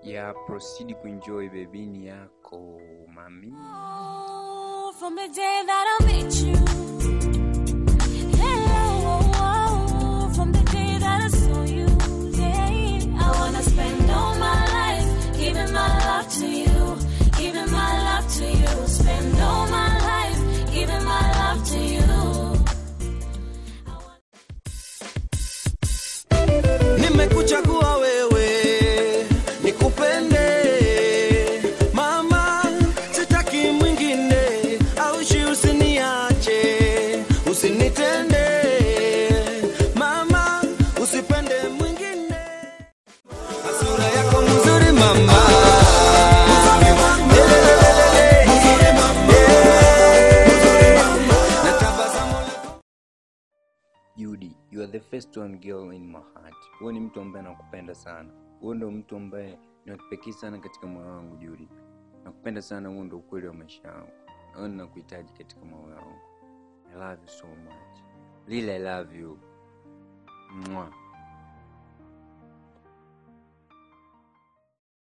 Yeah, proceed to enjoy baby yako, mami. From the day that I met you, hello, from the day that I saw you, yeah, I wanna spend all my life giving my love to you, giving my love to you, spend all my life giving my love to you. Nimekuchagua wewe nikupende mama, sitaki mwingine, aushi usiniache, usinitende mama, usipende mwingine. Sura yako mzuri mama, Judy, you are the first one girl in my heart. Wewe ni mtu ambaye nakupenda sana. Wewe ndio mtu ambaye ninakupekea sana katika moyo wangu, Judy. Nakupenda sana, wewe ndio ukweli wa maisha yangu. Wewe ninakuhitaji katika moyo wangu. I love you so much. Really I love you. Mwah.